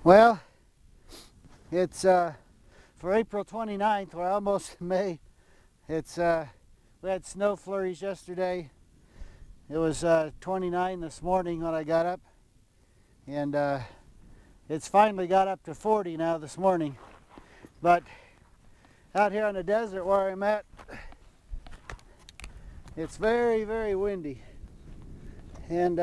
Well, it's for April 29th, we're almost in May. It's we had snow flurries yesterday. It was 29 this morning when I got up, and it's finally got up to 40 now this morning. But out here on the desert where I'm at, it's very, very windy. And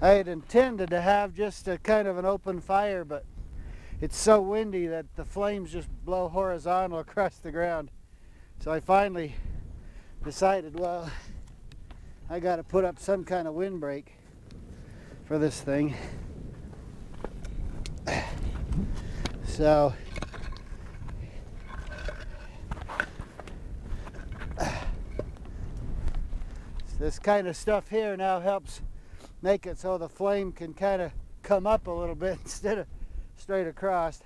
I had intended to have just a kind of an open fire, but it's so windy that the flames just blow horizontal across the ground. So I finally decided, well, I got to put up some kind of windbreak for this thing. So this kind of stuff here now helps make it so the flame can kind of come up a little bit instead of straight across.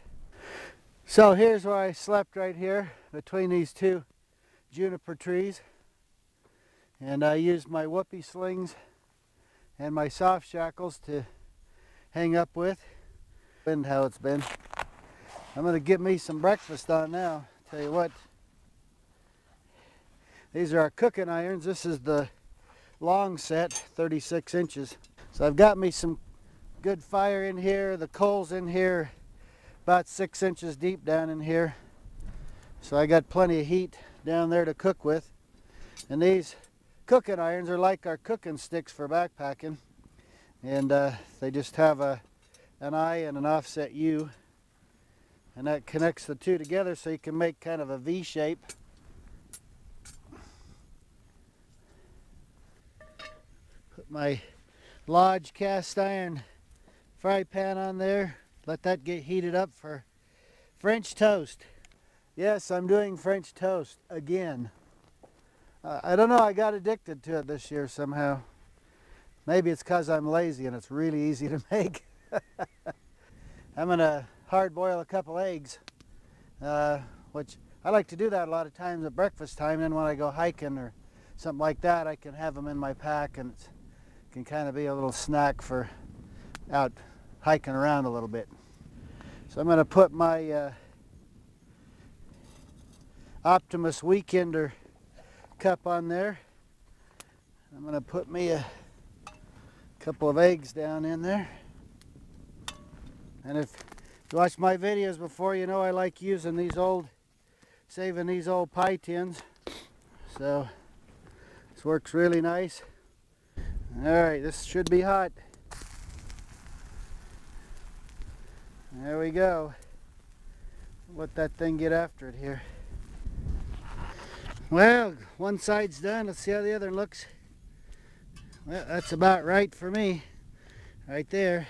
So here's where I slept, right here between these two juniper trees, and I used my whoopee slings and my soft shackles to hang up with. And how it's been. I'm going to get me some breakfast on now. Tell you what, these are our cooking irons. This is the long set, 36 inches. So I've got me some good fire in here. The coals in here about 6 inches deep down in here. So I got plenty of heat down there to cook with. And these cooking irons are like our cooking sticks for backpacking. And they just have an I and an offset U. And that connects the two together so you can make kind of a V shape. Put my Lodge cast iron fry pan on there. Let that get heated up for French toast. Yes, I'm doing French toast again. I don't know, I got addicted to it this year somehow. Maybe it's because I'm lazy and it's really easy to make. I'm going to hard boil a couple eggs, which I like to do that a lot of times at breakfast time. Then when I go hiking or something like that, I can have them in my pack, and it can kind of be a little snack for out hiking around a little bit. So I'm going to put my Optimus Weekender cup on there. I'm going to put me a couple of eggs down in there. And if you watched my videos before, you know I like using these saving these old pie tins. So this works really nice. Alright, this should be hot. There we go. Let that thing get after it here. Well, one side's done. Let's see how the other looks. Well, that's about right for me. Right there.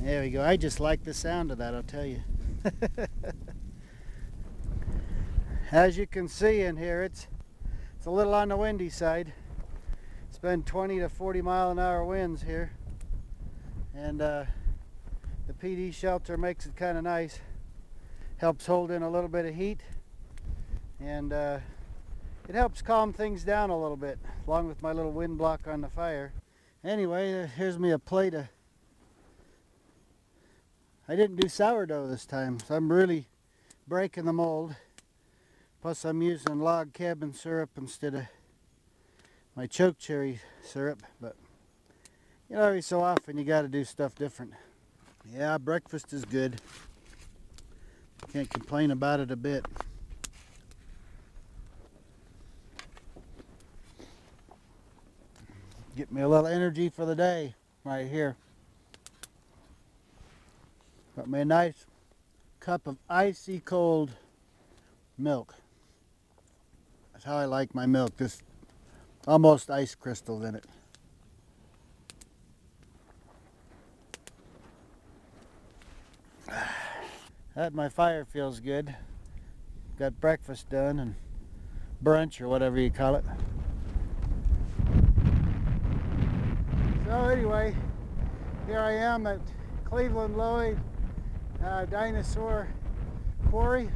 There we go. I just like the sound of that, I'll tell you. As you can see in here, it's a little on the windy side. It's been 20 to 40 mile an hour winds here. And the PD shelter makes it kind of nice. Helps hold in a little bit of heat. And it helps calm things down a little bit, along with my little wind block on the fire. Anyway, here's me a plate of... I didn't do sourdough this time, so I'm really breaking the mold. Plus I'm using log cabin syrup instead of my choke cherry syrup. But you know, every so often you got to do stuff different. Yeah, breakfast is good. Can't complain about it a bit. Get me a little energy for the day right here. Got me a nice cup of icy cold milk. That's how I like my milk, just almost ice crystals in it. That my fire feels good. Got breakfast done and brunch or whatever you call it. So anyway, here I am at Cleveland-lloyd Dinosaur Quarry,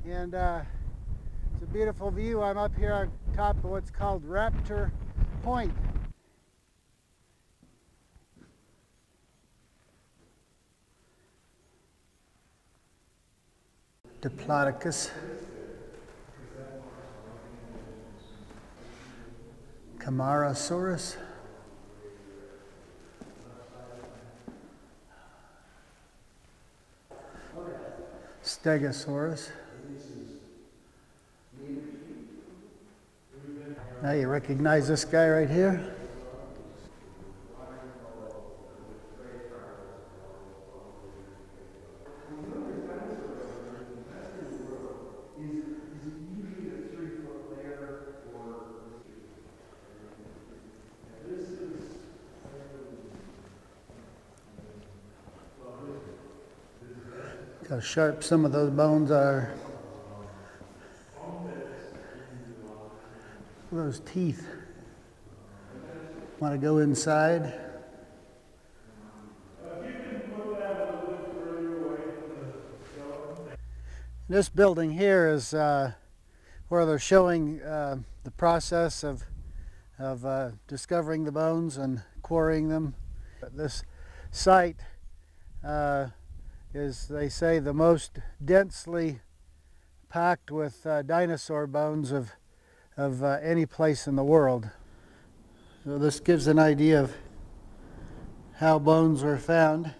and it's beautiful view. I'm up here on top of what's called Raptor Point. Diplodocus. Camarasaurus. Stegosaurus. Now you recognize this guy right here? Look how sharp some of those bones are. Those teeth. Want to go inside? This building here is where they're showing the process of discovering the bones and quarrying them. This site is, they say, the most densely packed with dinosaur bones of any place in the world. So this gives an idea of how bones were found.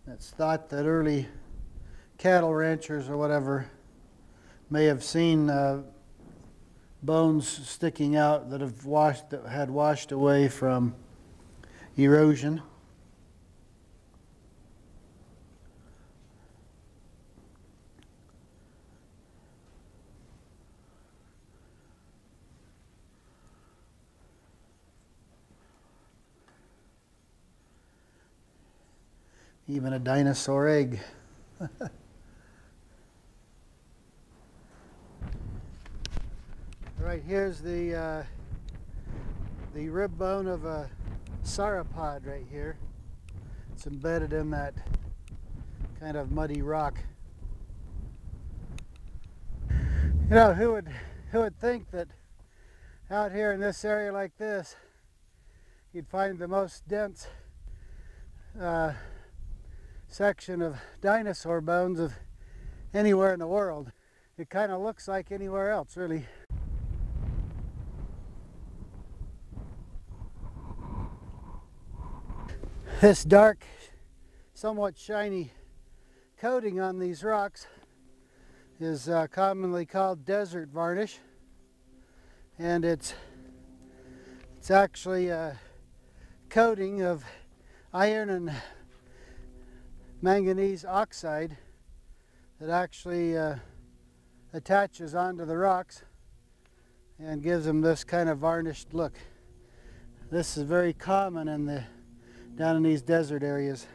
It's thought that early cattle ranchers or whatever may have seen bones sticking out that had washed away from erosion. Even a dinosaur egg. Right here's the rib bone of a sauropod right here. It's embedded in that kind of muddy rock. You know, who would think that out here in this area like this, you'd find the most dense section of dinosaur bones of anywhere in the world. It kind of looks like anywhere else, really. This dark, somewhat shiny coating on these rocks is commonly called desert varnish, and it's actually a coating of iron and manganese oxide that actually attaches onto the rocks and gives them this kind of varnished look. This is very common down in these desert areas.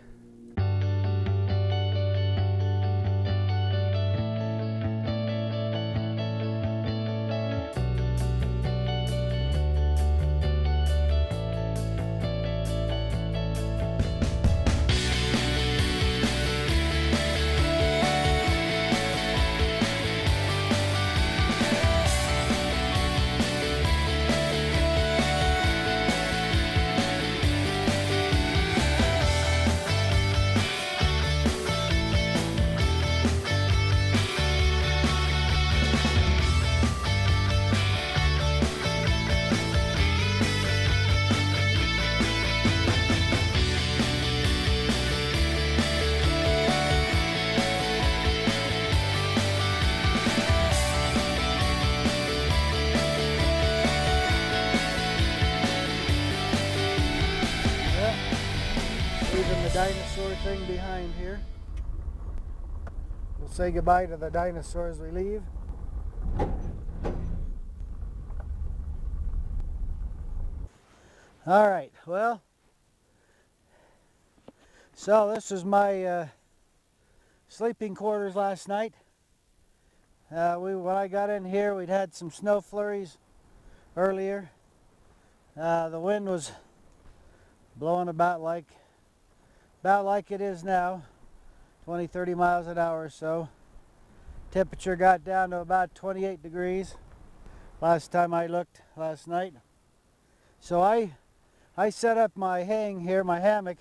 Leaving the dinosaur thing behind here. We'll say goodbye to the dinosaur as we leave. All right, well, so this is my sleeping quarters last night. When I got in here, we'd had some snow flurries earlier. The wind was blowing about like it is now, 20-30 miles an hour or so. Temperature got down to about 28 degrees last time I looked last night. So I set up my hang here, my hammock.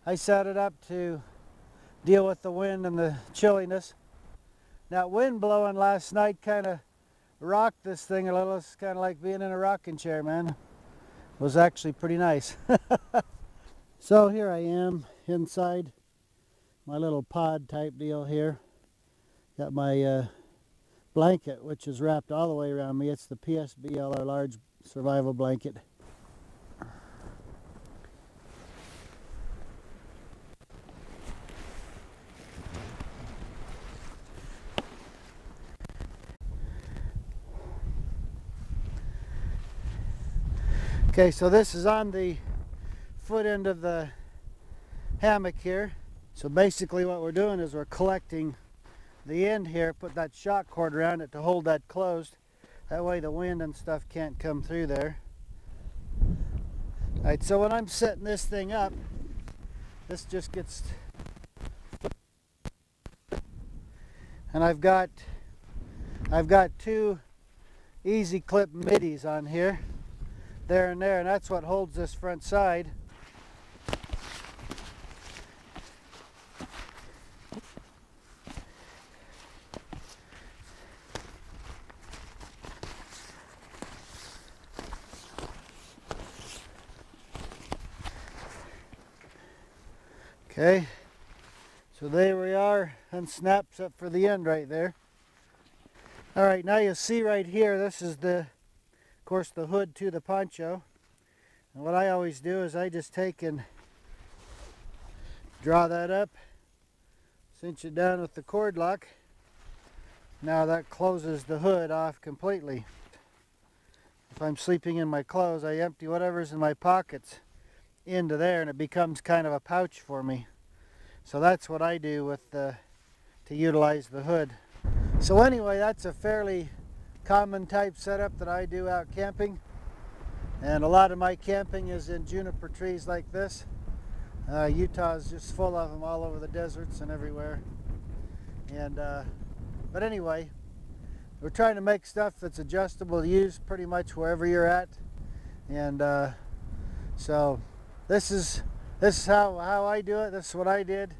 I set it up to deal with the wind and the chilliness. Now, wind blowing last night kind of rocked this thing a little. It's kind of like being in a rocking chair, man. It was actually pretty nice. So here I am inside my little pod type deal here. Got my blanket, which is wrapped all the way around me. It's the PSBL, our large survival blanket. Okay, so this is on the foot end of the hammock here. So basically what we're doing is we're collecting the end here, put that shock cord around it to hold that closed. That way the wind and stuff can't come through there. Alright, so when I'm setting this thing up, this just gets... And I've got two easy clip middies on here. There and there, and that's what holds this front side. Okay, so there we are, and snaps up for the end right there. All right, now you see right here, this is the, of course, the hood to the poncho. And what I always do is I just take and draw that up, cinch it down with the cord lock. Now that closes the hood off completely. If I'm sleeping in my clothes, I empty whatever's in my pockets into there, and it becomes kind of a pouch for me. So that's what I do with to utilize the hood. So anyway, that's a fairly common type setup that I do out camping, and a lot of my camping is in juniper trees like this. Utah is just full of them all over the deserts and everywhere. And but anyway, we're trying to make stuff that's adjustable to use pretty much wherever you're at. And so this is how I do it. This is what I did.